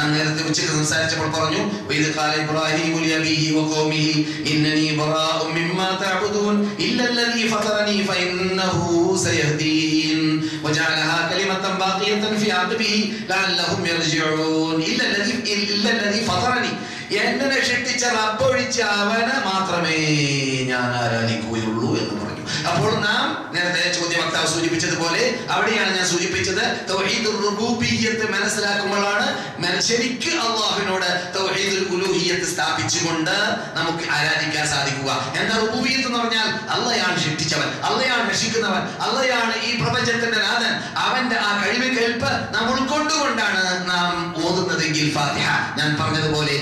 നാം നേരത്തെ ഉച്ചയ്ക്ക് സംസാരിച്ചപ്പോൾ പറഞ്ഞു വഇദ് ഖാല ഇബ്രാഹീമു ലിഅബീഹി വഖൗമിഹി ഇന്നനീ ബറാഉം മിമ്മാ തഅബുദൂൻ ഇല്ലല്ലദീ ഫതറനീ ഫഇന്നഹു സയഹ്ദീൻ വജഅലഹാ കലിമത്തൻ ബാഖിയത്തൻ ഫീ അഖ്ബിഹി ലഅല്ലഹും യർജിഊൻ ഇല്ലല്ലദീ ഫതറനീ എന്നെ സൃഷ്ടിച്ച റബ്ബ് ഒഴിച്ച് അവനെ മാത്രമേ ഞാൻ ആരാധിക്കുകയുള്ളൂ എന്ന് പറഞ്ഞു. അപ്പോൾ നാം നേരത്തെ ചോദ്യവക്താവ് സൂചിപ്പിച്ചതുപോലെ അവിടെയാണ് ഞാൻ സൂചിപ്പിച്ചത് തൗഹീദുർ റുബൂബിയ്യത്ത് മനസ്സിലാക്കുമ്പോഴാണ് ശരിക്ക് അല്ലാഹുവിനോട് തൗഹീദുൽ ഉലൂഹിയ്യത്ത് സ്ഥാപിച്ചുകൊണ്ട് നമുക്ക് ആരാധിക്കാൻ സാധിക്കുക. എന്താ റുബൂബിയ്യത്ത് എന്ന് പറഞ്ഞാൽ? അള്ളയാണ് സൃഷ്ടിച്ചവൻ, അള്ളയാണ് രക്ഷിക്കുന്നവൻ, അള്ളയാണ് ഈ പ്രപഞ്ചത്തിന്റെ നാഥൻ. അവന്റെ ആ കഴിവ് കേൾപ്പ് നാം ഉൾക്കൊണ്ടുകൊണ്ടാണ് നാം ഓതുന്നതെങ്കിൽ ഫാത്തിഹ ഞാൻ പറഞ്ഞതുപോലെ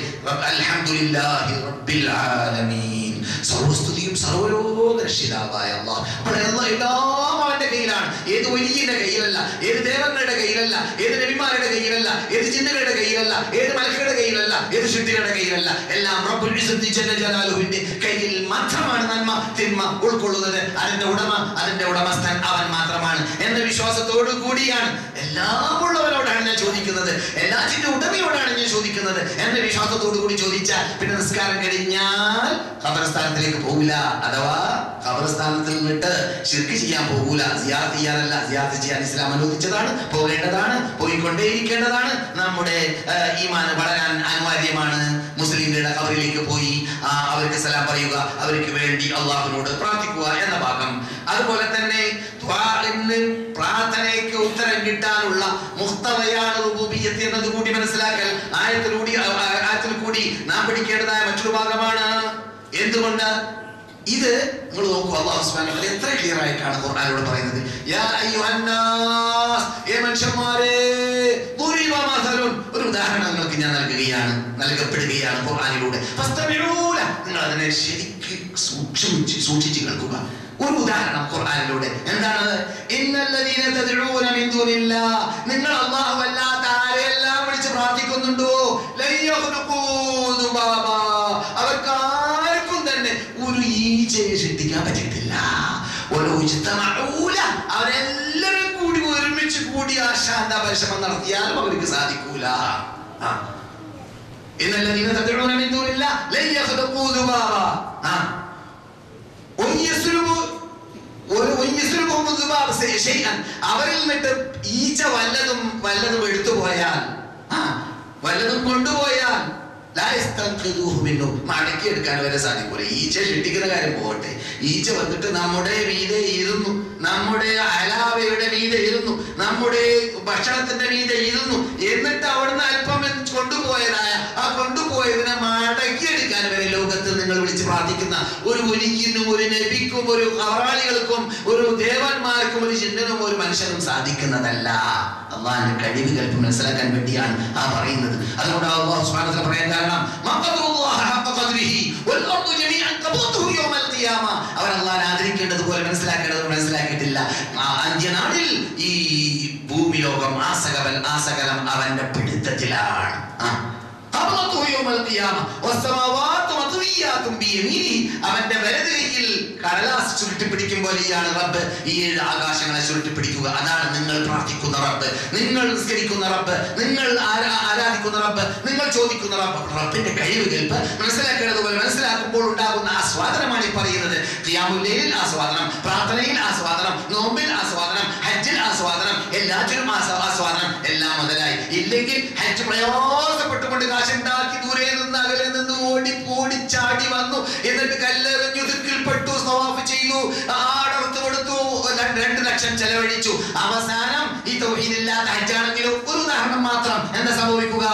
അൽഹംദുലില്ലാഹി റബ്ബിൽ ആലമീൻ, സർവസ്തുതിയും സർവലോക രക്ഷിതാവായ അല്ലാഹ്. അപ്പോൾ എല്ലാം അവന്റെ കയ്യിലാണ്. ഏത് വലിയന്റെ കയ്യിലല്ല, ഏത് ദേവങ്ങളുടെ കയ്യിലല്ല, ഏത് നബിമാരുടെ കയ്യിലല്ല, ഏത് ജിന്നുകളുടെ കയ്യിലല്ല, ഏത് മലക്കുകളുടെ കയ്യിലല്ല, ഏത് ശക്തികളുടെ കയ്യിലല്ല. എല്ലാം റബ്ബുൽ ഇസ്സത്തി ജല്ല ജലാലുഹുവിന്റെ കയ്യിൽ മാത്രമാണ് നന്മ തിന്മ ഉൾക്കൊള്ളുന്നത്. അതിന്റെ ഉടമ, അതിന്റെ ഉടമസ്ഥൻ അവൻ മാത്രമാണ് എന്ന വിശ്വാസത്തോടു കൂടിയാണ് എല്ലാം ഉള്ളവരോടാണ് ഞാൻ ചോദിക്കുന്നത്, എല്ലാറ്റിന്റെ ഉടമയോടാണ് ഞാൻ ചോദിക്കുന്നത് എന്ന വിശ്വാസത്തോടു കൂടി ചോദിച്ചാൽ പിന്നെ നിസ്കാരം കഴിഞ്ഞാൽ ഖബർസ്ഥാനത്തിലേക്ക് പോകില്ല. അഥവാ ഖബർസ്ഥാനത്തിൽ നിന്നിട്ട് ശിർക്ക് ചെയ്യാൻ പോകൂല. സിയാറത്ത് ചെയ്യാനല്ല, സിയാറത്ത് ചെയ്യാൻ ഇസ്ലാം അനുവദിച്ചതാണ്, പോകേണ്ടതാണ്, പോയിക്കൊണ്ടേയിരിക്കേണ്ടതാണ്. നമ്മുടെ ഈമാൻ വളരാൻ അനിവാര്യമാണ്. മുസ്ലിങ്ങളുടെ ഖബറിലേക്ക് പോയി അവർക്ക് സലാം പറയുക, അവർക്ക് വേണ്ടി അള്ളാഹുവിനോട് പ്രാർത്ഥിക്കുക എന്ന ഭാഗം. അതുപോലെ തന്നെ പ്രാർത്ഥനയ്ക്ക് ഉത്തരം കിട്ടാനുള്ള മുഖ്തവയാണ് റുബൂബിയ്യത്ത് എന്നത് കൂടി മനസ്സിലാക്കൽ ആയത്തിൽ കൂടി നാം പഠിക്കേണ്ടതായ മറ്റൊരു ഭാഗമാണ്. എന്തുകൊണ്ട്? ഇത് നിങ്ങൾ നോക്കൂ, അല്ലാഹു സുബ്ഹാനഹു വ തആല എത്ര ക്ലിയർ ആയിട്ടാണ് ഖുർആനിലൂടെ പറയുന്നത്. യാ അയ്യുഹന്നാസ്, ഏ മനുഷ്യന്മാരെ, ദുരിബ മസലുൻ, ഒരു ഉദാഹരണം നിങ്ങൾക്ക് ഞാൻ നൽകപ്പെടുകയാണ് ഖുർആനിലൂടെ. ഫസ്തമിഊല, നിങ്ങൾ അതിനെ ശരിക്കും സൂക്ഷിച്ച് കേൾക്കുക. ഒരു ഉദാഹരണം ഖുർആനിലൂടെ എന്താണ്? ഇന്നല്ലദീന തദ്ഊന മിൻ ദൂനില്ലാഹ്, നിങ്ങൾ അല്ലാഹു അല്ലാത്ത ആരെയെല്ലാം വിളിച്ച് പ്രാർത്ഥിക്കുന്നുണ്ടോ, ലയഖ്ലുഖൂ ദുബാബ, അവർക്കാർക്കും തന്നെ ഒരു ഈച്ചയെ സൃഷ്ടിക്കാൻ പറ്റിയിട്ടില്ല. അവരെല്ലാവരും കൂടി ഒരുമിച്ച് കൂടി ആ ശാന്ത പരിശ്രമം നടത്തിയാലും അവർക്ക് സാധിക്കൂല. ഇന്നല്ലദീന തദ്ഊന മിൻ ദൂനില്ലാഹ് ലയഖ്ലുഖൂ ദുബാബ, അവരിൽ നിന്നിട്ട് ഈച്ച വല്ലതും എടുത്തുപോയാൽ, വല്ലതും കൊണ്ടുപോയാൽ മടക്കി എടുക്കാൻ വരെ സാധിക്കൂല. ഈച്ച ഷിട്ടിക്കുന്ന കാര്യം പോകട്ടെ, ഈച്ച വന്നിട്ട് നമ്മുടെ മീതെ ഇരുന്നു, നമ്മുടെ അലാവയുടെ മീതെ ഇരുന്നു, നമ്മുടെ ഭക്ഷണത്തിന്റെ മീതെ ഇരുന്നു, എന്നിട്ട് അവിടുന്ന് അല്പം കൊണ്ടുപോയതായ ആ കൊണ്ടുപോയതിനെ മടക്കിയെടുക്കാൻ വരെ ലോകത്ത് നിങ്ങൾ വിളിച്ച് പ്രാർത്ഥിക്കുന്ന ഒരു വലിയനും ഒരു നബിക്കും ഒരു ഖബറാളികൾക്കും ഒരു ദേവന്മാർക്കും ഒരു ജിന്നിനും ഒരു മനുഷ്യനും സാധിക്കുന്നതല്ല. അള്ളാഹിന്റെ കഴിവ് കൽപ്പ് മനസ്സിലാക്കാൻ വേണ്ടിയാണ് ആ പറയുന്നത്. അതുകൊണ്ട് അല്ലാഹു സുബ്ഹാനഹു വ തആല പറയാൻ കാരണം അവർ അള്ളാഹിനെ ആദരിക്കേണ്ടതുപോലെ മനസ്സിലാക്കിയിട്ടില്ല. അന്ത്യനാളിൽ ഈ ഭൂമി ലോകം ആസകലം അവന്റെ പിടുത്തത്തിലാണ്. അവന്റെ വലത് കൈയിൽ കടലാസ് ചുരുട്ടിപ്പിടിക്കും പോലെയാണ് റബ്ബ് ഈ ആകാശങ്ങളെ ചുരുട്ടിപ്പിടിക്കുക. അതാണ് നിങ്ങൾ പ്രാർത്ഥിക്കുന്ന റബ്ബ്, നിങ്ങൾ നിസ്കരിക്കുന്ന റബ്ബ്, നിങ്ങൾ ആരാധിക്കുന്ന റബ്ബ്, നിങ്ങൾ ചോദിക്കുന്ന റബ്ബ്. റബ്ബിന്റെ കഴിവ് കേൾപ്പ് മനസ്സിലാക്കേണ്ടതുപോലെ മനസ്സിലാക്കുമ്പോൾ ഉണ്ടാകുന്ന ആസ്വാദനമാണ് ഈ പറയുന്നത്. ഖിയാമുൽ ലൈലിൽ ആസ്വാദനം, പ്രാർത്ഥനയിൽ ആസ്വാദനം, നോമ്പിൽ ആസ്വാദനം, ഹജ്ജിൽ ആസ്വാദനം, എല്ലാറ്റിലും ആസ്വാദനം. എല്ലാം മുതലായി ഇല്ലെങ്കിൽ ഹജ്ജ് പ്രയാസപ്പെട്ടുകൊണ്ട് കാശുണ്ടാക്കി ദൂരെ നിന്ന് അകലെ നിന്ന് ഓടിച്ചാടി വന്നു, എന്നിട്ട് കല്ലെറിഞ്ഞു, ദിക്കിൽപ്പെട്ടു, തവാഫ് ചെയ്തു, ആടർത്ത് കൊടുത്തു, 2 ലക്ഷം ചെലവഴിച്ചു. അവസാനം ഈ തൗഹീദില്ലാത്ത ഹജ്ജാണെങ്കിലും ഒരു ഉദാഹരണം മാത്രം എന്താ സംഭവിക്കുക?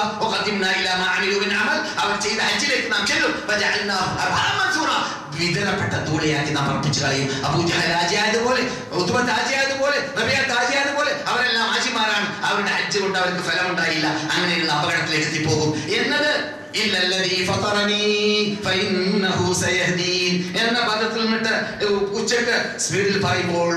അവർ ചെയ്ത ഹജ്ജിലേക്ക് നാം ചെല്ലും, വിതരപ്പെട്ട ധൂളയാക്കി നാം അർപ്പിച്ചു കളയും. അബൂജഹൽ ആജിയായതുപോലെ, ഉത്ബത്ത് ആജിയായതുപോലെ, റബീഅത്ത് ആജിയായതുപോലെ അവരെല്ലാം ആജിമാരാണ്. അവരുടെ ഹജ്ജ് കൊണ്ട് അവർക്ക് ഫലമുണ്ടായില്ല. അങ്ങനെയുള്ള അപകടത്തിലേക്ക് എത്തിപ്പോകും എന്നത് എന്ന പദത്തിൽ നിന്നിട്ട് ഉച്ചക്ക് സ്പീഡിൽ പറയുമ്പോൾ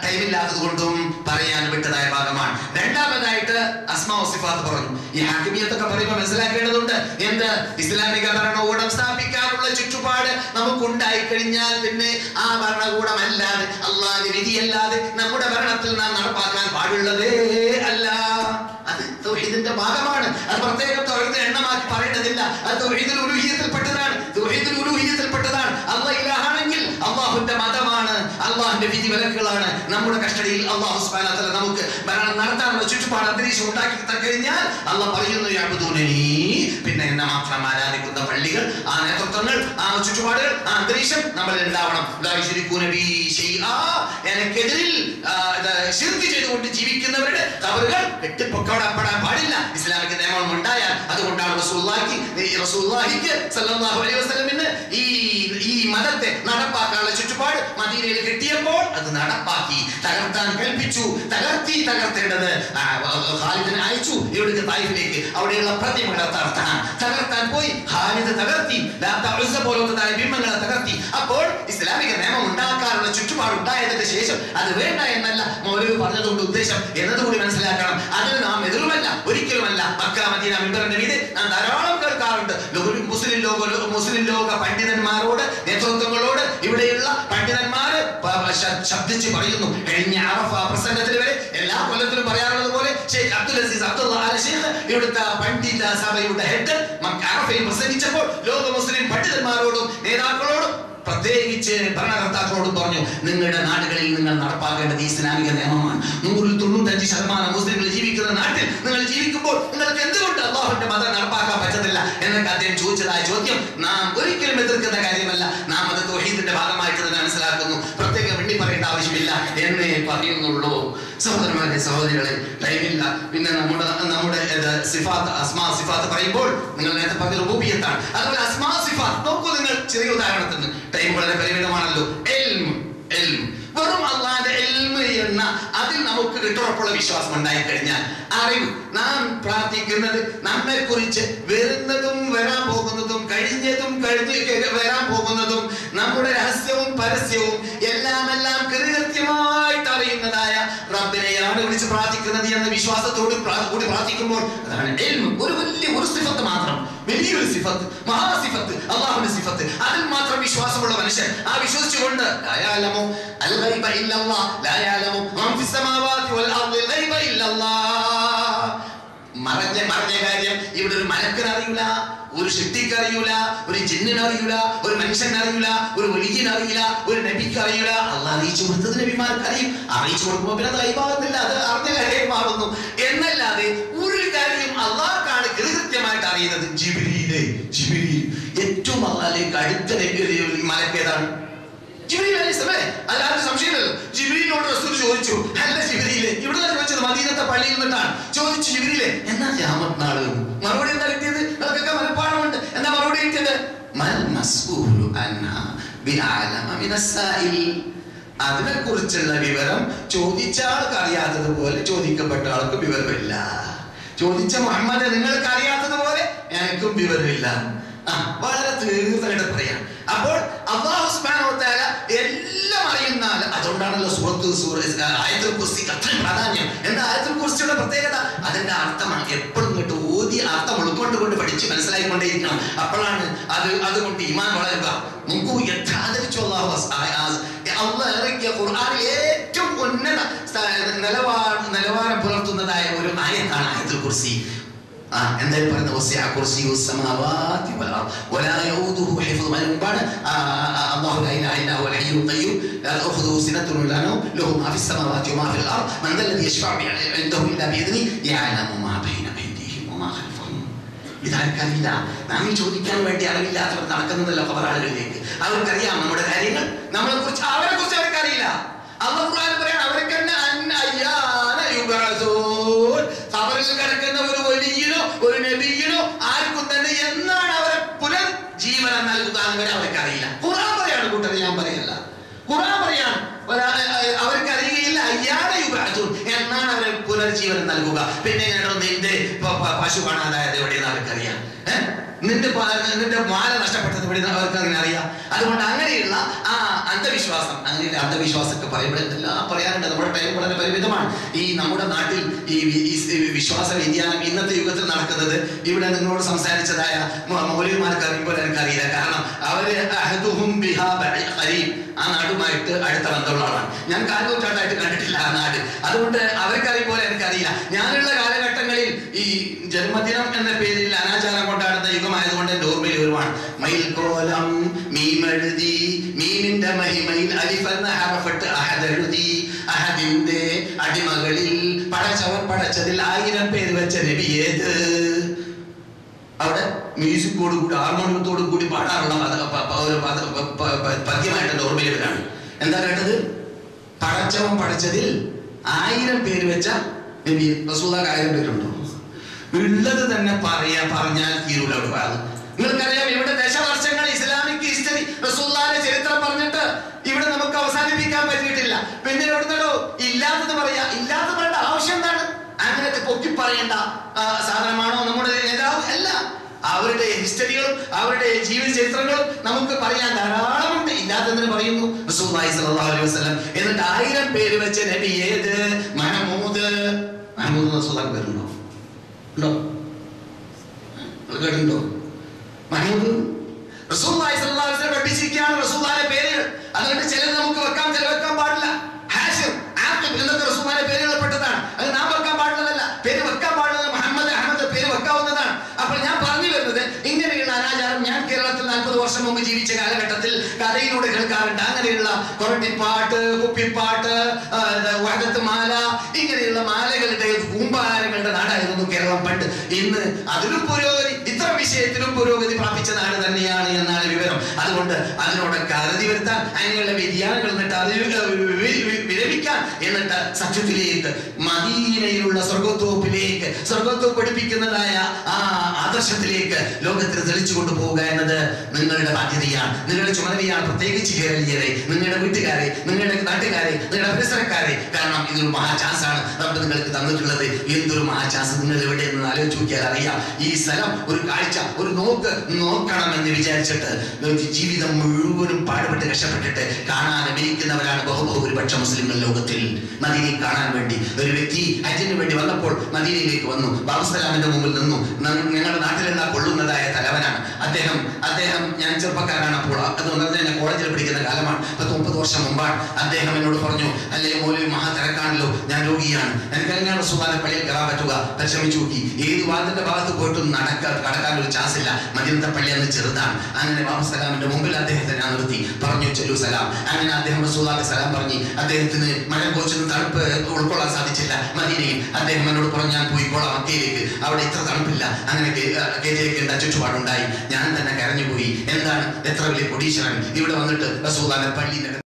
ടൈമില്ലാത്തത് കൊണ്ടും പറയാൻ വിട്ടതായ ഭാഗമാണ്. രണ്ടാമതായിട്ട് അസ്മാ സിഫാത്ത് പറഞ്ഞു. ഈ ഹാക്കിമിയത്തൊക്കെ പറയുമ്പോൾ മനസ്സിലാക്കേണ്ടതുണ്ട്. എന്ത്? ഇസ്ലാമിക ഭരണകൂടം സ്ഥാപിക്കാനുള്ള ചുറ്റുപാട് നമുക്കുണ്ടായി കഴിഞ്ഞാൽ പിന്നെ ആ ഭരണകൂടമല്ലാതെ, അള്ളാഹുവിന്റെ വിധിയല്ലാതെ നമ്മുടെ ഭരണത്തിൽ നാം നടപ്പാക്കാൻ പാടുള്ളതേ അല്ല. അത് തൗഹീദിന്റെ ഭാഗമാണ്. അത് പ്രത്യേകം പറയേണ്ടതില്ല. അത് തൗഹീദുൽ ഉലൂഹിയ്യത്തിൽപ്പെട്ടതാണ്. തൗഹീദുൽ ഉലൂഹിയ്യത്തിൽപ്പെട്ടതാണ്. അല്ലാഹ് ഇലാഹാണെങ്കിൽ അല്ലാഹുവിന്റെ മതമാണ്, അല്ലാഹുവിന്റെ വിധി വിലക്കുകളാണ് നമ്മുടെ കസ്റ്റഡിയിൽ. അല്ലാഹു സുബ്ഹാനഹു വ തആല നമുക്ക് ഭരണം നടത്താനുള്ള ചുറ്റുപാട് അന്തരീക്ഷം ഉണ്ടാക്കി കഴിഞ്ഞാൽ അല്ലാഹ് പറയുന്നു യഅ്ബുദൂനനി, പിന്നെ എന്നെ മാത്രം ആരാധിക്കുന്ന പള്ളികൾ, ആ നേതൃത്വങ്ങൾ, ആ ചുറ്റുപാടുകൾ, ആ അന്തരീക്ഷം നമ്മൾ ഉണ്ടാവണം. ലാ യുശ്രികൂന ബി ശൈആ, എനിക്കെതിരിൽ ശിർക്ക് ചെയ്തുകൊണ്ട് ജീവിക്കുന്നവരുടെ ഖബറുകൾ കെട്ടിപ്പൊക്കപ്പെടാൻ പാടില്ല. ഇസ്ലാമിക നിയമം ഉണ്ടായാൽ അതുകൊണ്ടാണ് റസൂലുള്ളാഹിക്ക് സല്ലല്ലാഹു അലൈഹി വസല്ലമിന് ഈ മതത്തെ നടപ്പാക്കാനുള്ള ചുറ്റുപാട് മദീനയിൽ കിട്ടിയപ്പോൾ അത് നടപ്പാക്കി തകർത്താൻ കൽപ്പിച്ചു. തകർത്തേണ്ടത് ഖാലിദിനെ അയച്ചു ഇവിടുത്തെ തായിഫിലേക്ക്. അവിടെയുള്ള പ്രതിമകളെ തകർത്താൻ പോയി. ഖാലിദ് തകർത്തി, പോലത്തതായ ബിംബങ്ങളെ തകർത്തി. അപ്പോൾ ഇസ്ലാമിക നിയമം ഉണ്ടാക്കാനുള്ള ചുറ്റുപാട് ഉണ്ടായതിന് ശേഷം അത് വേണ്ട എന്നല്ല മൗലവി പറഞ്ഞതുകൊണ്ട് ഉദ്ദേശം എന്നതുകൂടി മനസ്സിലാക്കണം. അതിന് നാം എതിരുമല്ല, ഒരിക്കലുമല്ല. മക്ക മദീന മിമ്പറിന്റെ മീതെ നാം ധാരാളം കേൾക്കാറുണ്ട്. മുസ്ലിം ലോക പണ്ഡിതന്മാരോട്, നേതൃത്വങ്ങളോട് ഇവിടെയുള്ള പണ്ഡിതന്മാര് ശബ്ദിച്ച് പറയുന്നു. കഴിഞ്ഞ അറഫ പ്രസംഗത്തിൽ വരെ എല്ലാ കൊല്ലത്തിലും പറയാറുള്ളത് പോലെ ഷെയ്ഖ് അബ്ദുൽ അസീസ് അബ്ദുള്ള ആല ഷെയ്ഖ് ഇവിടുത്തെ പണ്ഡിത സഭയുടെ ഹെഡ് അറഫയിൽ പ്രസംഗിച്ചപ്പോൾ ലോക മുസ്ലിം പണ്ഡിതന്മാരോടും നേതാക്കളോടും പ്രത്യേകിച്ച് ഭരണകർത്താക്കളോടും പറഞ്ഞു, നിങ്ങളുടെ നാടുകളിൽ നിങ്ങൾ നടപ്പാക്കേണ്ടത് ഇസ്ലാമിക നിയമമാണ്. 95% മുസ്ലിങ്ങൾ ജീവിക്കുന്ന നാട്ടിൽ നിങ്ങൾ ജീവിക്കുമ്പോൾ നിങ്ങൾക്ക് എന്തുകൊണ്ട് അല്ലാഹുവിന്റെ മതം നടപ്പാക്കാൻ പറ്റുന്നില്ല എന്നൊക്കെ അദ്ദേഹം ചോദിച്ചതായ ചോദ്യം നാം ഒരിക്കലും എതിർക്കുന്ന കാര്യമല്ല. നാം അത് തൗഹീദിന്റെ ഭാഗമായിട്ട് തന്നെ മനസ്സിലാക്കുന്നു. പ്രത്യേകം വേണ്ടി പറയേണ്ട ആവശ്യമില്ല എന്നേ പറയുന്നുള്ളൂ. സഹോദരന്മാരെ, സഹോദരികളെ, ടൈമില്ല. പിന്നെ നമ്മുടെ സിഫാത്ത്, അസ്മാ സിഫാത്ത് പറയുമ്പോൾ നിങ്ങൾ നേരത്തെ പറഞ്ഞ റുബൂബിയ്യത്താണ്. അതുപോലെ അസ്മാ സിഫാത്ത് നോക്കൂ നിങ്ങൾ. ചെറിയ ഉദാഹരണത്തിന്, ടൈം വളരെ പരിമിതമാണല്ലോ. വെറും അല്ലാഹുവിന്റെ ഇൽമ് എന്ന അതിൽ നമുക്ക് കിട്ടുറപ്പുള്ള വിശ്വാസം ഉണ്ടായി കഴിഞ്ഞാൽ, അറിവ്, നാം പ്രാർത്ഥിക്കുന്നത് നമ്മെ കുറിച്ച് വരുന്നതും വരാൻ പോകുന്നതും കഴിഞ്ഞതും വരാൻ പോകുന്നതും നമ്മുടെ രഹസ്യവും പരസ്യവും എല്ലാം കൃത്യമായിട്ട് അറിയുന്നതായ റബ്ബിനെയാണ് വിളിച്ച് പ്രാർത്ഥിക്കുന്നത് എന്ന വിശ്വാസത്തോട് കൂടി പ്രാർത്ഥിക്കുമ്പോൾ അതാണ് ഇൽമ്. ഒരു സിഫത്ത് മാത്രം, വലിയൊരു സിഫത്ത്, മഹാസിഫത്ത്, അല്ലാഹുവിന്റെ സിഫത്ത്, അതിൽ മാത്രം വിശ്വാസമുള്ള മനുഷ്യൻ ആ വിശ്വസിച്ചുകൊണ്ട് മറഞ്ഞ കാര്യം ഇവിടെ ഒരു മലക്കിന് അറിയില്ല, ഒരു ഷിട്ടിക്ക് അറിയൂല, ഒരു ജിന്നിന് അറിയൂല, ഒരു മനുഷ്യന് അറിയൂല, ഒരു വലിയന് അറിയില്ല, ഒരു നബിക്ക് അറിയൂല. അള്ളാഹ് അറിയിച്ചു കൊടുത്തത് നബിമാർക്ക് അറിയും. അറിയിച്ചു കൊടുക്കുമ്പോൾ പിന്നെ അത് കൈമാറുന്നില്ല, അത് അറിഞ്ഞ കാര്യം മാറുന്നു എന്നല്ലാതെ ഒരു കാര്യം അള്ളാഹ്ക്കാണ് കൃത്യമായിട്ട് അറിയുന്നത്. ജിബ്രീൽ ഏറ്റവും അള്ളാഹിലേക്ക് അടുത്ത മലക്കേതാണ് ജിബ്രീൽ അലൈഹിസ്സലാം. അതിലാരും സംശയമില്ലല്ലോ. ജിബ്രീലിനോട് റസൂൽ ചോദിച്ചു, അല്ല ജിബ്രീലെ, ഇവിടെ ചോദിച്ചത് മദീനത്തെ പള്ളിയിൽ നിന്നിട്ടാണ് ചോദിച്ചു, ജിബ്രീലെ എന്നാ ഖിയാമത്ത് നാൾ? മറുപടി എന്താ കിട്ടിയത്? നമുക്കൊക്കെ മനപ്പാടമുണ്ട്. എന്താ മറുപടി കിട്ടിയത്? മൽ മസ്ഊലു അൻഹാ ബിഅഅലമ മിനസ്സാഇൽ. അതിനെ കുറിച്ചുള്ള വിവരം ചോദിച്ച ആൾക്ക് അറിയാത്തതുപോലെ ചോദിക്കപ്പെട്ട ആൾക്ക് വിവരമില്ല. ചോദിച്ച മുഹമ്മദ് നിങ്ങൾക്ക് അറിയാത്തതുപോലെ എനിക്കും വിവരമില്ല. വളരെ തീർച്ചയായിട്ടും പറയാം. അപ്പോൾ അല്ലാഹു സുബ്ഹാനഹു വ തആല എല്ലാം അറിയുന്ന, അതുകൊണ്ടാണല്ലോ ആയത്തുൽ കുർസി അത്രയും പ്രാധാന്യം. എന്താ ആയത്തുൽ കുർസിയുടെ പ്രത്യേകത? അതിന്റെ അർത്ഥമാണ് എപ്പോഴും ഇങ്ങോട്ട് ഓതി അർത്ഥം ഉൾക്കൊണ്ടുകൊണ്ട് പഠിച്ച് മനസ്സിലായിക്കൊണ്ടേയിരിക്കണം. അപ്പോഴാണ് അതുകൊണ്ട് ഈമാൻ വളരുക. നമുക്ക് എത്ര ആദരിച്ചു അള്ളാഹ് ഇറക്കിയ ഖുർആനിൽ ഏറ്റവും ഉന്നത നിലവാരം പുലർത്തുന്നതായ ഒരു ആയത്താണ് ആയത്തുൽ കുർസി. എന്തായാലും പറയുന്നത് വസിഅ കുർസിയുസ് സമാവാതി വൽ അർദ് വലാ യഊദുഹു ഹിഫ്ദുഹുമാണ്. അല്ലാഹു ലാ ഇലാഹ ഇല്ലാ ഹുവൽ ഹയ്യുൽ ഖയ്യൂം ലാ തഅഖുദുഹു സിനത്തുൻ വലാ നൗം ലഹു മാ ഫിസ് സമാവാതി വമാ ഫിൽ അർദ് മൻ ദല്ലദീ യശ്ഫഉ ഇൻദഹു ഇല്ലാ ബിഇദ്നിഹി യഅലമു മാ ബൈന അയ്ദീഹിം വമാ ഖൽഫഹും. ഇതാർക്കറിയില്ല. നാം ചോദിക്കാൻ വേണ്ടി അറിവില്ലാത്തവർ നടക്കുന്നതല്ല ഖബറാളുകളിലേക്ക്. അവർക്കറിയാം നമ്മുടെ കാര്യങ്ങൾ, നമ്മളെ കുറിച്ച്, അവരെ കുറിച്ച് അവർക്കറിയില്ല. അല്ലാഹു ഖുർആനിൽ പറയാൻ അവർക്കെന്നെ അയ്യാന യുബഅസൂൻ. ഖബറിൽ കിടക്കുന്ന ഒരു വലിയനോ ഒരു നബിയിനോ ആർക്കും തന്നെ എന്നാണ് അവരെ പുനർജീവനം നൽകുക എന്നവരെ അവർക്കറിയില്ല. ഖുർആൻ പറയാണ് കൂട്ടരെ, ഞാൻ പറയല്ല. ഖുർആൻ പറയാണ് അവർക്കറിയുകയില്ല അയ്യാന യുബഅസൂൻ എന്നാണ് അവരെ പുനർജീവനം നൽകുക. പിന്നെ നിന്റെ പശു കാണാതായത് എവിടെയെന്ന് അവർക്കറിയാം. നിന്റെ മാല നഷ്ടപ്പെട്ടത് എവിടെയെന്ന് അവർക്ക് അങ്ങനെ അറിയാം. അതുകൊണ്ട് അങ്ങനെയുള്ള ആ അന്ധവിശ്വാസം, അങ്ങനെയുള്ള അന്ധവിശ്വാസമൊക്കെ പറയുമ്പോൾ എന്തെല്ലാം പറയാറുണ്ട്. നമ്മുടെ ടൈം വളരെ പരിമിതമാണ്. ഈ നമ്മുടെ നാട്ടിൽ ഈ വിശ്വാസ വ്യതിയാനം ഇന്നത്തെ യുഗത്തിൽ നടക്കുന്നത് ഇവിടെ നിങ്ങളോട് സംസാരിച്ചതായ മൗലവിമാർക്ക് അറിയുമ്പോൾ എനിക്കറിയില്ല. കാരണം അവര് ആ നാടുമായിട്ട് അടുത്ത ബന്ധമുള്ള ആളാണ്. ഞാൻ കാൽനൂറ്റാണ്ടായിട്ട് കണ്ടിട്ടില്ല ആ നാട്. അതുകൊണ്ട് അവർക്കറിയും പോലെ എനിക്കറിയില്ല. ഞാനുള്ള കാലഘട്ടങ്ങളിൽ ഈ ജന്മദിനം എന്ന പേരിൽ അനാചാരം കൊണ്ടാടുന്ന മയിൽക്കോലം മീമെഴുതി, മീമിന്റെ മഹിമയിൽ അലിഫ് എന്ന ഹറഫിട്ട് അഹദ് എഴുതി. അഹദിന്റെ അടിമകളിൽ പടച്ചവൻ പടച്ചതിൽ 1000 പേര് വെച്ച നബി ഏത്? അവിടെ മ്യൂസിക്കോട് കൂടി ഹാർമോണിയത്തോട് കൂടി പാടാറുള്ള പദ്യമായിട്ട് ഓർമ്മയിൽ വരാണ്. എന്താ കേട്ടത്? പടച്ചവൻ പടച്ചതിൽ 1000 പേര് വെച്ച നബി. റസൂലുള്ളാഹിക്ക് 1000 പേരുണ്ടോ? ഉള്ളത് തന്നെ പറഞ്ഞാൽ തീരൂല. നിങ്ങൾക്കറിയാം, ഇവിടെ ദശവർഷങ്ങൾ ഇസ്ലാമിക് ഹിസ്റ്ററി റസൂലുള്ളാഹിയുടെ ചരിത്രം പറഞ്ഞിട്ട് ഇവിടെ നമുക്ക് അവസാനിപ്പിക്കാൻ പറ്റിയിട്ടില്ല. പിന്നെ എവിടുന്നോ ഇല്ലാത്തത് പറയാ. ഇല്ലാത്ത പറയേണ്ട ആവശ്യം എന്താണ്? അങ്ങനത്തെ പൊക്കി പറയേണ്ട സാധനമാണോ നമ്മുടെ നേതാവ്? അല്ല. അവരുടെ ഹിസ്റ്ററികളും അവരുടെ ജീവിത ചരിത്രങ്ങളും നമുക്ക് പറയാൻ ധാരാളമുണ്ട്. ഇല്ലാത്തതിന് പറയുന്നു റസൂലുള്ളാഹി സ്വല്ലല്ലാഹു അലൈഹി വസല്ലം. എന്നിട്ട് 1000 പേര് വെച്ച നബി ഏത്? മഹമൂദ്. മഹമൂദ് റസൂലുള്ളാഹി പേരുണ്ടോ? ഉണ്ടോ? കേട്ടുണ്ടോ? മഹമൂദ് റസൂലുള്ളാഹി സ്വല്ലല്ലാഹു അലൈഹി വസല്ലം പഠിപ്പിച്ചിരിക്കുകയാണ് റസൂലുള്ളാഹിയുടെ പേരുകൾ. അതുകൊണ്ട് ചിലത് നമുക്ക് വെക്കാം, ചില വെക്കാൻ പാടില്ല. ഹാഷിം, ആഖിബ് എന്നൊക്കെ റസൂലുള്ളാഹിയുടെ പേരുകൾ പെട്ടതാണ്. അത് നാം വെക്കാൻ പാടുള്ളതല്ല. പേര് വെക്കാൻ പാടുള്ളത് മുഹമ്മദ്, അഹമ്മദ് പേര് വെക്കാവുന്നതാണ്. അപ്പോൾ ഞാൻ പറഞ്ഞു വരുന്നത്, ഇങ്ങനെയുള്ള അനാചാരം ഞാൻ കേരളത്തിൽ 40 വർഷം മുമ്പ് ജീവിച്ച കാലഘട്ടത്തിൽ കഥയിലൂടെ കേൾക്കാറുണ്ട്. അങ്ങനെയുള്ള കൊരട്ടിപ്പാട്ട്, കുപ്പിപ്പാട്ട്, വഹദത്ത് മാല, ഇങ്ങനെയുള്ള മാലകളുടെ കൂമ്പാരങ്ങളുടെ നാടായിരുന്നു കേരളം പണ്ട്. ഇന്ന് അതിലും പുരോഗതി, ഇത്ര വിഷയത്തിലും പുരോഗതി പ്രാപിച്ച നാട് തന്നെയാണ് എന്നാണ് വിവരം. അതുകൊണ്ട് അതിനോടൊക്കെ അറുതി വരുത്താൻ, അങ്ങനെയുള്ള വ്യതിയാനങ്ങൾ എന്നിട്ട് അത് വിരമിക്കാൻ, എന്നിട്ട് സത്യത്തിലേക്ക്, മദീനയിലുള്ള സ്വർഗത്തോപ്പിലേക്ക്, സ്വർഗത്തോപ്പ് പഠിപ്പിക്കുന്നതായ ആ ആദർശത്തിലേക്ക് ലോകത്തിന് തെളിച്ചു കൊണ്ടുപോവുക എന്നത് നിങ്ങളുടെ ബാധ്യതയാണ്, നിങ്ങളുടെ ചുമതലയാണ്. പ്രത്യേകിച്ച് കേരളീയരെ, നിങ്ങളുടെ വീട്ടുകാരെ, നിങ്ങളുടെ നാട്ടുകാരെ, നിങ്ങളുടെ പരിസരക്കാരെ. കാരണം ഇതൊരു മഹാ ചാൻസാണ് നമ്മൾ നിങ്ങൾക്ക് തന്നിട്ടുള്ളത്. എന്തൊരു മഹാ ചാൻസ്! നിങ്ങൾ എവിടെ നിന്ന് ആലോചിച്ച് നോക്കിയാൽ അറിയാം. ഈ സ്ഥലം ഒരു കാഴ്ച, ഒരു നോക്കണമെന്ന് വിചാരിച്ചിട്ട് ജീവിതം മുഴുവനും പാടുപെട്ട് കഷ്ടപ്പെട്ടിട്ട് കാണാൻ അഭിനയിക്കുന്നവരാണ് ബഹുഭൂരിപക്ഷം മുസ്ലിങ്ങൾ ലോകത്തിൽ. മദീനയെ കാണാൻ വേണ്ടി ഒരു വ്യക്തി ഹജ്ജിന് വേണ്ടി വന്നപ്പോൾ മദീനയിലേക്ക് വന്നു. ബാബുസലാമിന്റെ മുമ്പിൽ നിന്നു. ഞങ്ങളുടെ നാട്ടിലെന്താ കൊള്ളുന്നതായ തലവനാണ് അദ്ദേഹം. ഞാൻ ചെറുപ്പക്കാരാണ് അപ്പോൾ. അതുകൊണ്ട് ഞാൻ കോളേജിൽ പഠിക്കുന്ന കാലമാണ്. 10-30 വർഷം മുമ്പാണ്. അദ്ദേഹം എന്നോട് പറഞ്ഞു, അല്ലേ മൗലവി, മഹാ തിരക്കാണല്ലോ, ഞാൻ രോഗിയാണ്, എനിക്ക് എങ്ങനെയാണ് റസൂലുള്ളാഹിയുടെ പള്ളിയിൽ കയറാൻ പറ്റുക? പരിശ്രമിച്ചു നോക്കി. ഏത് വാതിന്റെ ഭാഗത്ത് പോയിട്ടും കടക്കാൻ ഒരു ചാൻസ് ഇല്ല. മദീനത്തെ പള്ളി അന്ന് ചെറുതാണ്. അങ്ങനെ ബാബുസലാമിന്റെ മുമ്പിൽ അദ്ദേഹത്തെ ഞാൻ നിർത്തി പറഞ്ഞു, ചൊല്ലു സലാം. അങ്ങനെ അദ്ദേഹം റസൂലുള്ളാഹിക്ക് സലാം പറഞ്ഞ്, അദ്ദേഹത്തിന് മഴ കോച്ചൊന്നും തണുപ്പ് ഉൾക്കൊള്ളാൻ സാധിച്ചില്ല മദീനയിൽ. അദ്ദേഹം എന്നോട് പറഞ്ഞു, ഞാൻ പോയിക്കോളാം മക്കയിലേക്ക്, അവിടെ ഇത്ര തണുപ്പില്ല. അങ്ങനെ കേരളത്തിലേക്ക് ചുറ്റുപാടുണ്ടായി. ഞാൻ തന്നെ കരഞ്ഞുപോയി. എന്താണ്, എത്ര വലിയ കൊടീശ്വരൻ ഇവിടെ വന്നിട്ട് റസൂലുള്ളാഹിയുടെ പള്ളിയുടെ